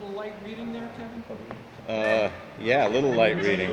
little light reading there, Kevin? Yeah, a little light reading.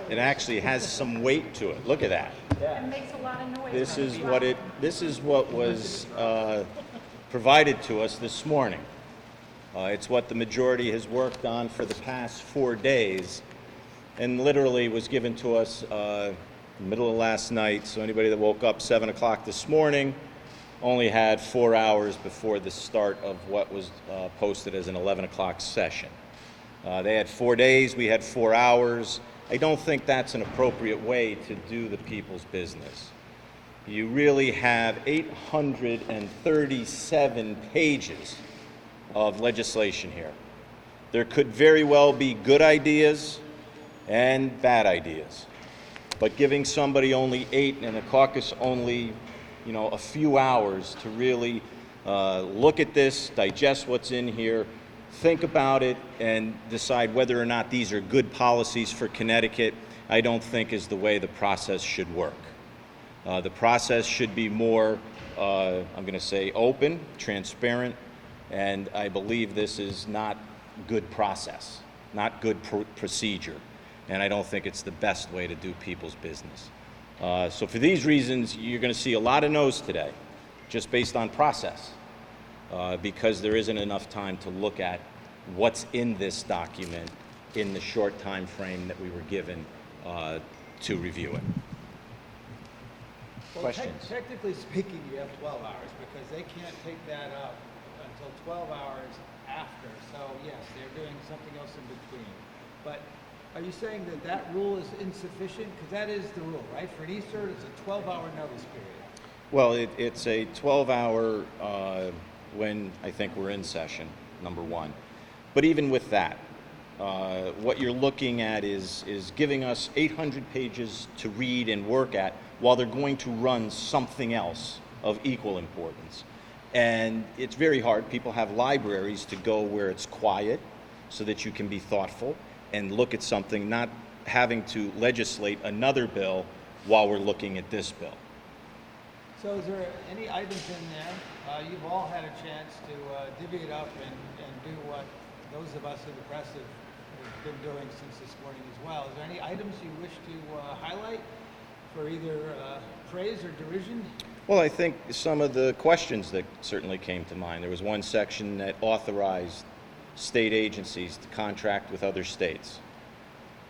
It actually has some weight to it. Look at that. It makes a lot of noise. This when is it's what loud. this is what was provided to us this morning. It's what the majority has worked on for the past 4 days, and literally was given to us middle of last night. So anybody that woke up 7 o'clock this morning only had 4 hours before the start of what was posted as an 11 o'clock session. They had 4 days, we had 4 hours. I don't think that's an appropriate way to do the people's business. You really have 837 pages of legislation here. There could very well be good ideas and bad ideas. But giving somebody only 8 and a caucus only, a few hours to really look at this, digest what's in here, think about it, and decide whether or not these are good policies for Connecticut, I don't think is the way the process should work. The process should be more, I'm going to say, open, transparent, and I believe this is not good process, not good procedure, and I don't think it's the best way to do people's business. So for these reasons, you're going to see a lot of no's today, just based on process, because there isn't enough time to look at what's in this document in the short time frame that we were given to review it. Well, Questions? technically speaking, you have 12 hours because they can't take that up until 12 hours after. So yes, they're doing something else in between. But are you saying that that rule is insufficient? Because that is the rule, right? For an Easter, it's a 12-hour notice period. Well, it's a 12-hour when I think we're in session, number one. But even with that, what you're looking at is giving us 800 pages to read and work at while they're going to run something else of equal importance. And it's very hard. People have libraries to go where it's quiet so that you can be thoughtful and look at something, not having to legislate another bill while we're looking at this bill. So is there any items in there? You've all had a chance to divvy it up and do what those of us in the press have been doing since this morning as well. Is there any items you wish to highlight for either praise or derision? Well, I think some of the questions that certainly came to mind. There was one section that authorized state agencies to contract with other states.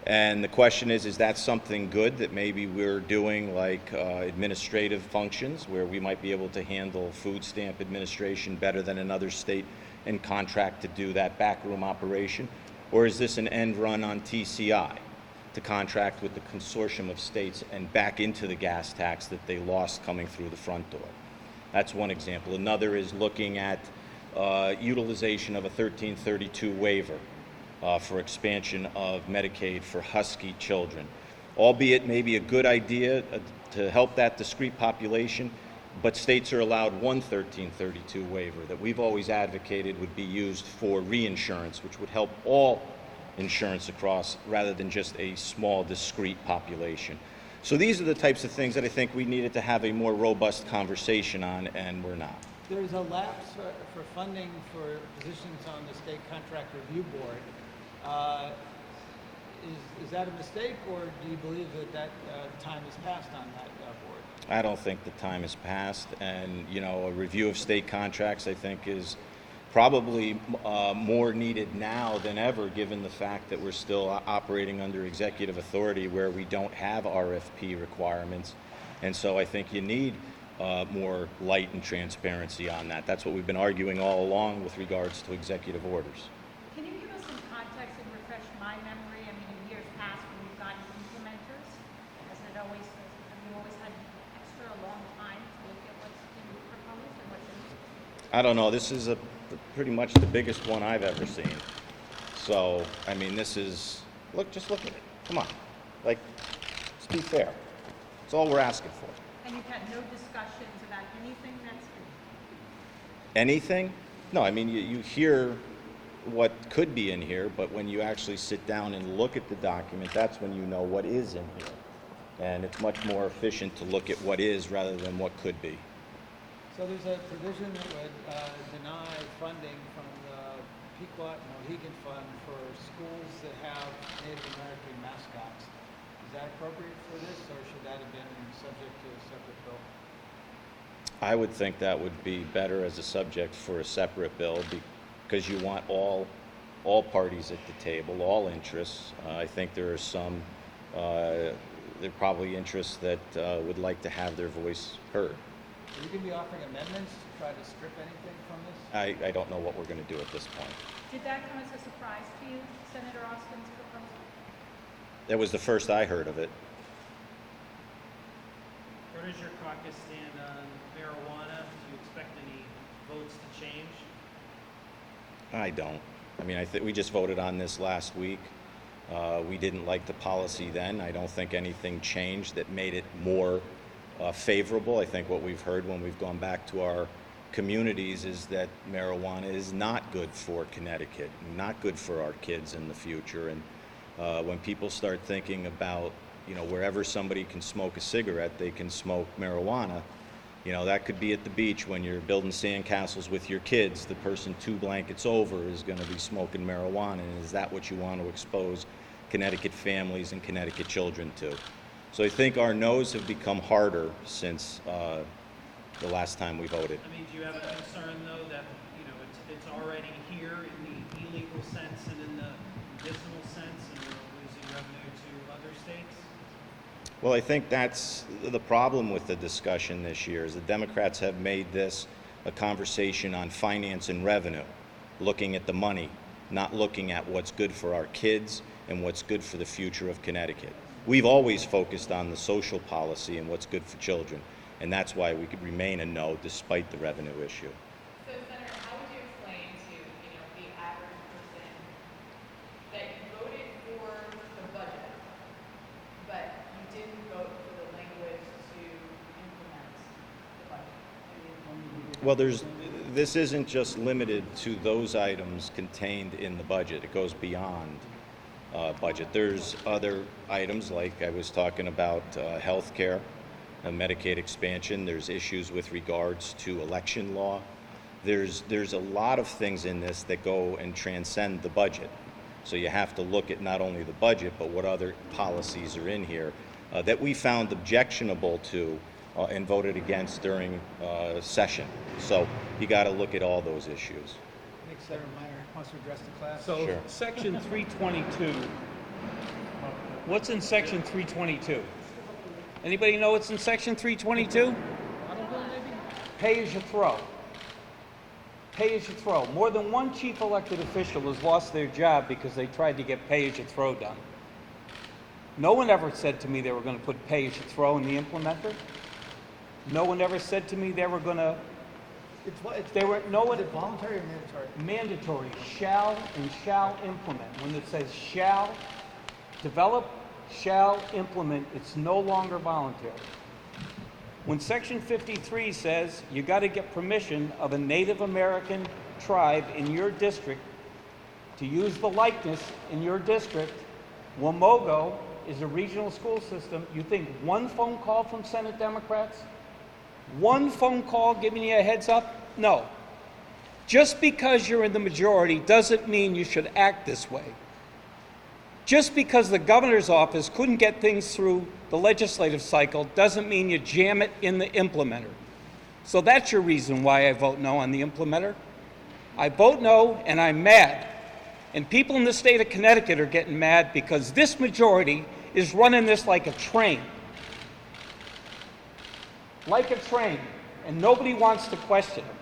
And the question is that something good that maybe we're doing, like administrative functions where we might be able to handle food stamp administration better than another state and contract to do that backroom operation? Or is this an end run on TCI to contract with the consortium of states and back into the gas tax that they lost coming through the front door? That's one example. Another is looking at utilization of a 1332 waiver for expansion of Medicaid for Husky children. Albeit maybe a good idea to help that discrete population, but states are allowed one 1332 waiver that we've always advocated would be used for reinsurance, which would help all insurance across rather than just a small discrete population. So these are the types of things that I think we needed to have a more robust conversation on, and we're not. There's a lapse for funding for positions on the State Contract Review Board. Is that a mistake, or do you believe that time has passed on that board? I don't think the time has passed, and a review of state contracts I think is probably more needed now than ever, given the fact that we're still operating under executive authority where we don't have RFP requirements. And so I think you need more light and transparency on that. That's what we've been arguing all along with regards to executive orders. Can you give us some context and refresh my memory? I mean, in years past when we've gotten implementers, have you always had extra long time to look at what's been proposed and what's in? I don't know. This is pretty much the biggest one I've ever seen. So, I mean, this is, just look at it. Come on. Let's be fair. That's all we're asking for. And you've had no discussions about anything that's in? Anything? No, I mean, you hear what could be in here, but when you actually sit down and look at the document, that's when you know what is in here. And it's much more efficient to look at what is rather than what could be. So there's a provision that would deny funding from the Pequot and Mohegan Fund for schools that have Native American mascots. Is that appropriate for this, or should that have been subject to a separate bill? I would think that would be better as a subject for a separate bill because you want all parties at the table, all interests. I think there are some, there are probably interests that would like to have their voice heard. Are you going to be offering amendments to try to strip anything from this? I don't know what we're going to do at this point. Did that come as a surprise to you, Senator Austin's proposal? That was the first I heard of it. Where does your caucus stand on marijuana? Do you expect any votes to change? I don't. I mean, I think we just voted on this last week. We didn't like the policy then. I don't think anything changed that made it more favorable. I think what we've heard when we've gone back to our communities is that marijuana is not good for Connecticut, not good for our kids in the future. And when people start thinking about, you know, wherever somebody can smoke a cigarette, they can smoke marijuana. You know, that could be at the beach when you're building sandcastles with your kids. The person 2 blankets over is going to be smoking marijuana. And is that what you want to expose Connecticut families and Connecticut children to? So I think our no's have become harder since the last time we voted. I mean, do you have a concern, though, that, you know, it's already here in the illegal sense and in the medicinal sense, and we're losing revenue to other states? Well, I think that's the problem with the discussion this year is the Democrats have made this a conversation on finance and revenue, looking at the money, not looking at what's good for our kids and what's good for the future of Connecticut. We've always focused on the social policy and what's good for children, and that's why we could remain a no despite the revenue issue. So, Senator, how would you explain to, the average person that you voted for the budget, but you didn't vote for the language to implement the budget? Well, this isn't just limited to those items contained in the budget. It goes beyond budget. There's other items like I was talking about health care, Medicaid expansion. There's issues with regards to election law. There's a lot of things in this that go and transcend the budget. So you have to look at not only the budget, but what other policies are in here that we found objectionable to and voted against during session. So you got to look at all those issues. I think Senator Minor wants to address the class. So, Sure. section 322, what's in section 322? Anybody know what's in section 322? Pay as you throw. Pay as you throw. More than one chief elected official has lost their job because they tried to get pay as you throw done. No one ever said to me they were going to put pay as you throw in the implementer. No one ever said to me they were going to. They were no one. Is it voluntary or mandatory? Mandatory, shall and shall implement. When it says shall develop, shall implement, it's no longer voluntary. When section 53 says you got to get permission of a Native American tribe in your district to use the likeness in your district, Wamogo is a regional school system. You think one phone call from Senate Democrats? One phone call giving you a heads up? No. Just because you're in the majority doesn't mean you should act this way. Just because the governor's office couldn't get things through the legislative cycle doesn't mean you jam it in the implementer. So that's your reason why I vote no on the implementer. I vote no and I'm mad. And people in the state of Connecticut are getting mad because this majority is running this like a train. Like a train, and nobody wants to question them.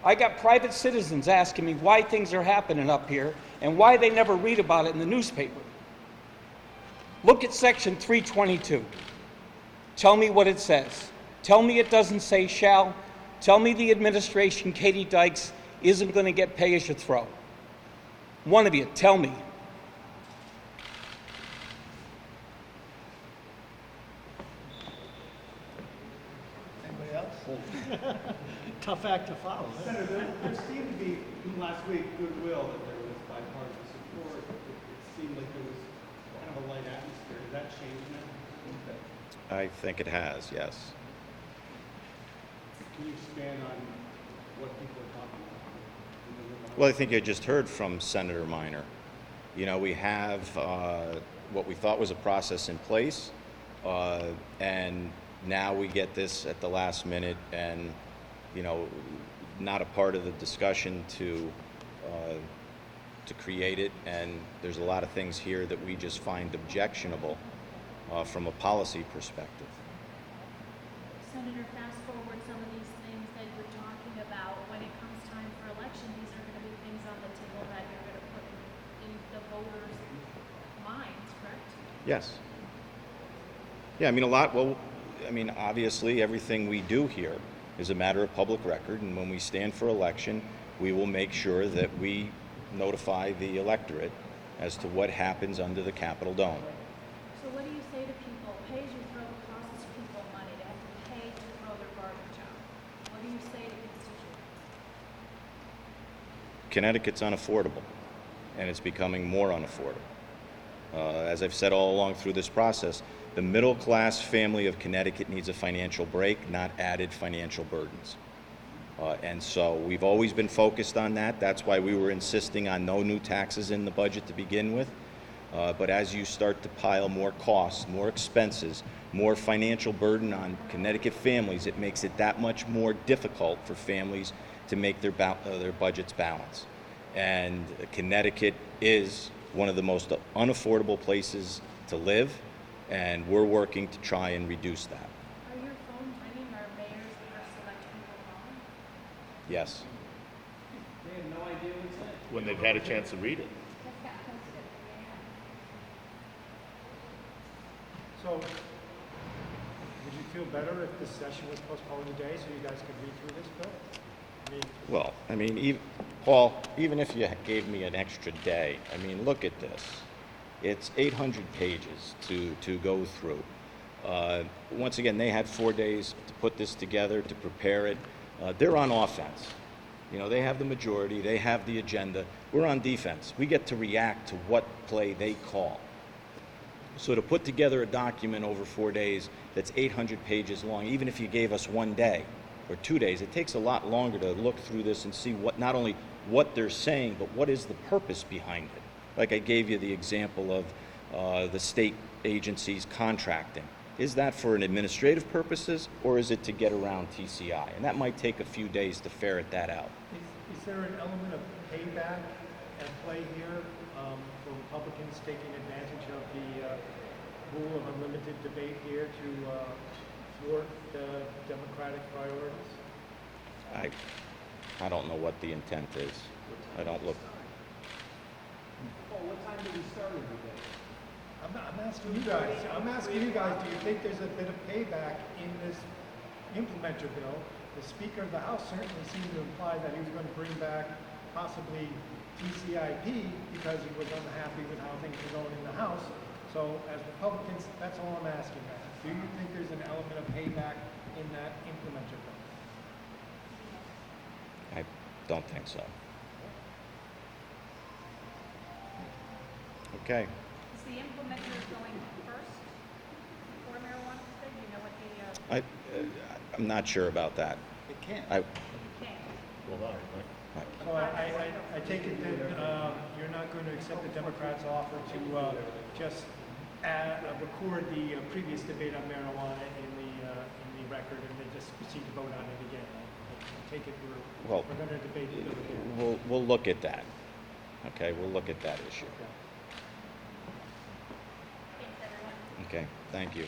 I got private citizens asking me why things are happening up here and why they never read about it in the newspaper. Look at section 322. Tell me what it says. Tell me it doesn't say shall. Tell me the administration, Katie Dykes, isn't going to get pay as you throw. One of you, tell me. Anybody else? Tough act to follow. Senator, there seemed to be, last week, goodwill that there was bipartisan support. It seemed like there was kind of a light atmosphere. Did that change now? I think it has, yes. Can you expand on what people are talking about? Well, I think you just heard from Senator Minor. You know, we have what we thought was a process in place, and now we get this at the last minute and, you know, not a part of the discussion to create it. And there's a lot of things here that we just find objectionable from a policy perspective. Senator, fast forward some of these things that you're talking about, when it comes time for election, these are gonna be things on the table that you're gonna put in the voters' minds, correct? Yes. Yeah, I mean, obviously, everything we do here is a matter of public record, and when we stand for election, we will make sure that we notify the electorate as to what happens under the Capitol dome. So what do you say to people, pay as you throw costs people money, they have to pay to throw their garbage out? What do you say to constituents? Connecticut's unaffordable, and it's becoming more unaffordable. As I've said all along through this process, the middle-class family of Connecticut needs a financial break, not added financial burdens. And so we've always been focused on that. That's why we were insisting on no new taxes in the budget to begin with. But as you start to pile more costs, more expenses, more financial burden on Connecticut families, it makes it that much more difficult for families to make their budgets balance. And Connecticut is one of the most unaffordable places to live, and we're working to try and reduce that. Are your phones ringing, are mayors or select people calling? Yes. They have no idea what's in it. When they've had a chance to read it. That's got posted, yeah. So, would you feel better if this session was postponed today so you guys could read through this, Bill? I mean, Well, I mean, Paul, even if you gave me an extra day, I mean, look at this. It's 800 pages to go through. Once again, they had 4 days to put this together, to prepare it. They're on offense. You know, they have the majority, they have the agenda. We're on defense. We get to react to what play they call. So to put together a document over 4 days that's 800 pages long, even if you gave us 1 day or 2 days, it takes a lot longer to look through this and see what, not only what they're saying, but what is the purpose behind it. Like I gave you the example of the state agencies contracting. Is that for an administrative purposes, or is it to get around TCI? And that might take a few days to ferret that out. is there an element of payback at play here for Republicans taking advantage of the rule of unlimited debate here to thwart the Democratic priorities? I don't know what the intent is. I don't look. Paul, what time did we start every day? I'm asking you guys, do you think there's a bit of payback in this implementer bill? The Speaker of the House certainly seemed to imply that he was going to bring back possibly TCIP because he was unhappy with how things were going in the House. So as Republicans, that's all I'm asking guys. Do you think there's an element of payback in that implementer bill? I don't think so. Okay. Is the implementer going first before marijuana state? Do you know what the, I'm not sure about that. It can't. I, can't? So I take it that you're not going to accept the Democrats' offer to just record the previous debate on marijuana in the record and then just proceed to vote on it again. I take it Well, we're going to debate it again. we'll look at that. Okay, we'll look at that issue. Thanks, everyone. Okay, thank you.